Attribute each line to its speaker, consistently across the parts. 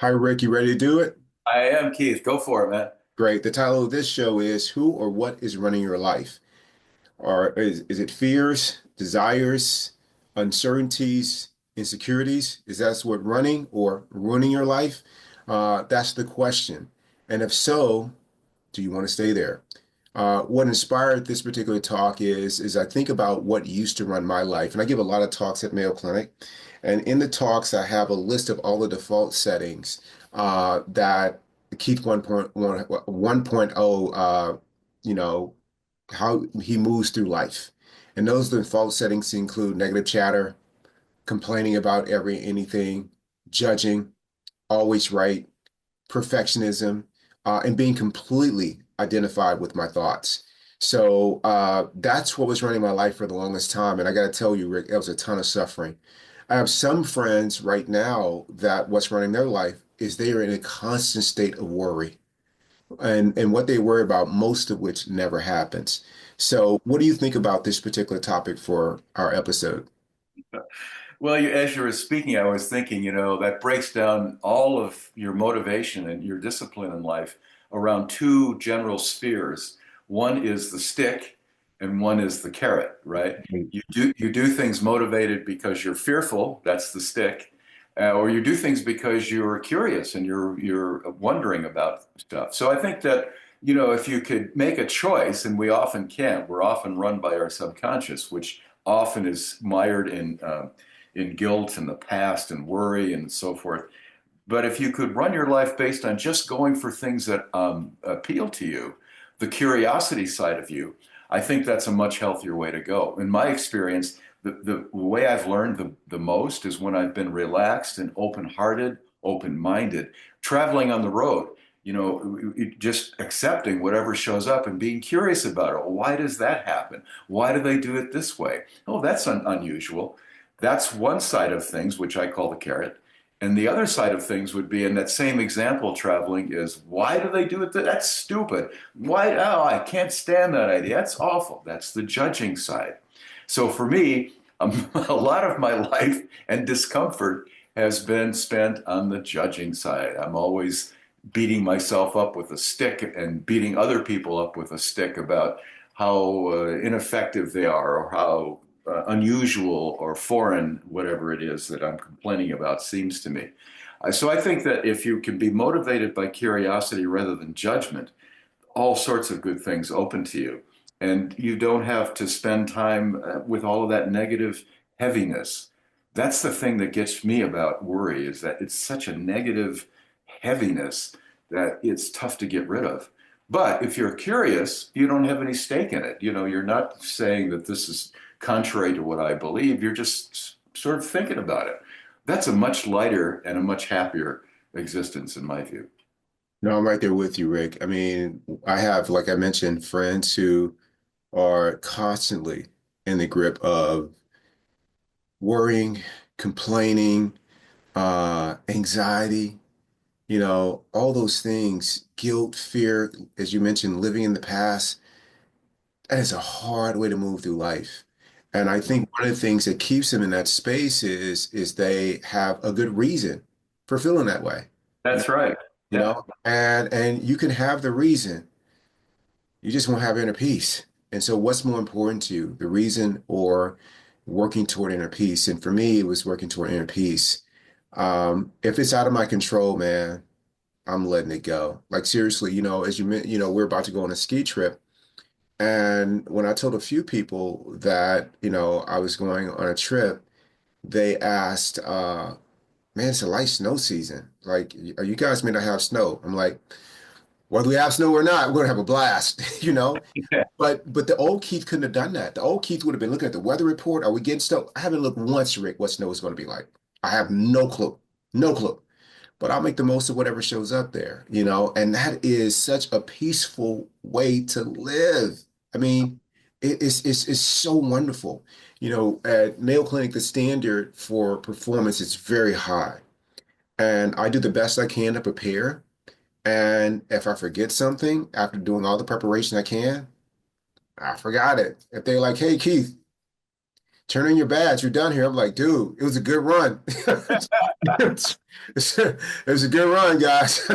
Speaker 1: Hi, Rick. You ready to do it?
Speaker 2: I am Keith. Go for it, man.
Speaker 1: Great. The title of this show is Who or What is Running Your Life? Or is it fears, desires, uncertainties, insecurities? Is that what running or ruining your life? That's the question. And if so, do you want to stay there? What inspired this particular talk is I think about what used to run my life, and I give a lot of talks at Mayo Clinic, and in the talks I have a list of all the default settings that Keith 1.0, you know, how he moves through life, and those default settings include negative chatter, complaining about anything, judging, always right, perfectionism, and being completely identified with my thoughts. So that's what was running my life for the longest time. And I got to tell you, Rick, it was a ton of suffering. I have some friends right now that what's running their life is they are in a constant state of worry and what they worry about, most of which never happens. So, what do you think about this particular topic for our episode?
Speaker 2: Well, as you were speaking, I was thinking, that breaks down all of your motivation and your discipline in life around two general spheres. One is the stick, and one is the carrot, right? You do things motivated because you're fearful, that's the stick, or you do things because you're curious and you're wondering about stuff. So I think that, if you could make a choice, and we often can't, we're often run by our subconscious, which often is mired in guilt and the past and worry and so forth. But if you could run your life based on just going for things that appeal to you, the curiosity side of you, I think that's a much healthier way to go. In my experience, the way I've learned the most is when I've been relaxed and open-hearted, open-minded, traveling on the road, just accepting whatever shows up and being curious about it. Why does that happen? Why do they do it this way? Oh, that's unusual. That's one side of things, which I call the carrot. And the other side of things would be in that same example traveling is why do they do it? That's stupid. Why? Oh, I can't stand that idea. That's awful. That's the judging side. So for me, a lot of my life and discomfort has been spent on the judging side. I'm always beating myself up with a stick and beating other people up with a stick about how ineffective they are or how unusual or foreign, whatever it is that I'm complaining about, seems to me. So I think that if you can be motivated by curiosity rather than judgment, all sorts of good things open to you. And you don't have to spend time with all of that negative heaviness. That's the thing that gets me about worry is that it's such a negative heaviness that it's tough to get rid of. But if you're curious, you don't have any stake in it. You're not saying that this is contrary to what I believe. You're just sort of thinking about it. That's a much lighter and a much happier existence, in my view.
Speaker 1: No, I'm right there with you, Rick. I mean, I have, like I mentioned, friends who are constantly in the grip of worrying, complaining, anxiety, all those things, guilt, fear, as you mentioned, living in the past. That is a hard way to move through life. And I think one of the things that keeps them in that space is they have a good reason for feeling that way. You know,
Speaker 2: That's right. Yeah.
Speaker 1: and you can have the reason, you just won't have inner peace. And so what's more important to you, the reason or working toward inner peace? And for me, it was working toward inner peace. If it's out of my control, man, I'm letting it go. Like seriously, as you meant, we're about to go on a ski trip. And when I told a few people that, I was going on a trip, they asked, man, it's a light snow season. Like, are you guys may not have snow? I'm like, whether we have snow or not, we're gonna have a blast, you know?
Speaker 2: Yeah.
Speaker 1: But the old Keith couldn't have done that. The old Keith would have been looking at the weather report. Are we getting snow? I haven't looked once, Rick, what snow is going to be like. I have no clue. No clue. But I'll make the most of whatever shows up there, and that is such a peaceful way to live. I mean, it's so wonderful. At Mayo Clinic, the standard for performance is very high. And I do the best I can to prepare. And if I forget something after doing all the preparation I can, I forgot it. If they're like, hey, Keith, turn in your badge, you're done here. I'm like, dude, it was a good run. It was a good run, guys.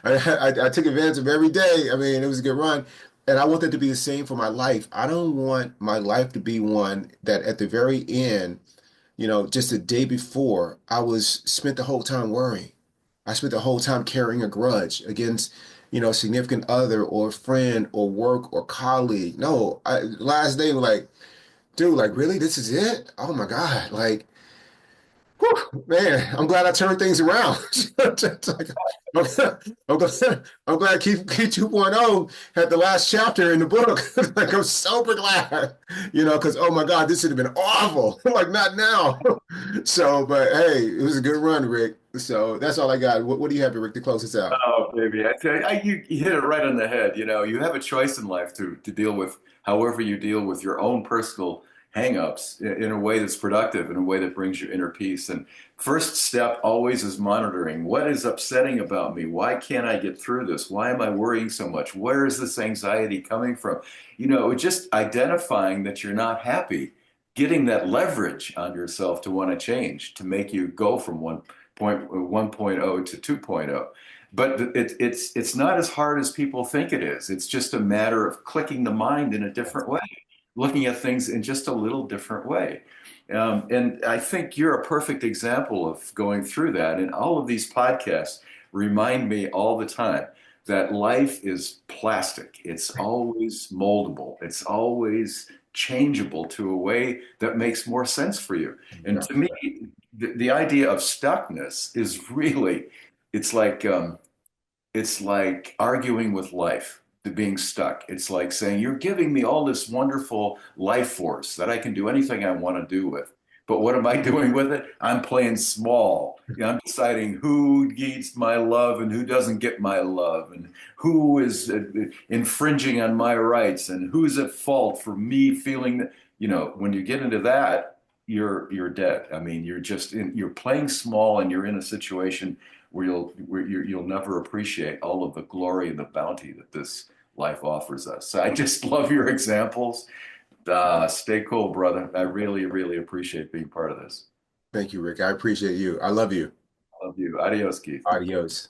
Speaker 1: I took advantage of every day. I mean, it was a good run. And I want that to be the same for my life. I don't want my life to be one that at the very end, just the day before, I was spent the whole time worrying. I spent the whole time carrying a grudge against, a significant other or friend or work or colleague. No, last day, like, dude, like, really, this is it? Oh my God. Like, whew, man, I'm glad I turned things around. It's like, I'm glad Key 2.0 had the last chapter in the book. Like, I'm super glad, because oh my God, this would have been awful. Like, not now. So, but hey, it was a good run, Rick. So that's all I got. What do you have, Rick, to close this out?
Speaker 2: Oh, baby, I tell you, you hit it right on the head. You know, you have a choice in life to deal with however you deal with your own personal hangups in a way that's productive, in a way that brings you inner peace. And first step always is monitoring. What is upsetting about me? Why can't I get through this? Why am I worrying so much? Where is this anxiety coming from? You know, just identifying that you're not happy, getting that leverage on yourself to want to change, to make you go from 1.0 to 2.0. But it's not as hard as people think it is. It's just a matter of clicking the mind in a different way, looking at things in just a little different way. And I think you're a perfect example of going through that. And all of these podcasts remind me all the time that life is plastic. It's always moldable. It's always changeable to a way that makes more sense for you. And to me, the idea of stuckness is really, it's like it's like arguing with life, the being stuck. It's like saying, you're giving me all this wonderful life force that I can do anything I want to do with. But what am I doing with it? I'm playing small. You know, I'm deciding who needs my love and who doesn't get my love, and who is infringing on my rights, and who's at fault for me feeling that. You know, when you get into that, you're dead. I mean, you're playing small, and you're in a situation where you'll never appreciate all of the glory and the bounty that this life offers us. So I just love your examples. Stay cool, brother. I really, really appreciate being part of this.
Speaker 1: Thank you, Rick. I appreciate you. I love you.
Speaker 2: Love you. Adios, Keith.
Speaker 1: Adios.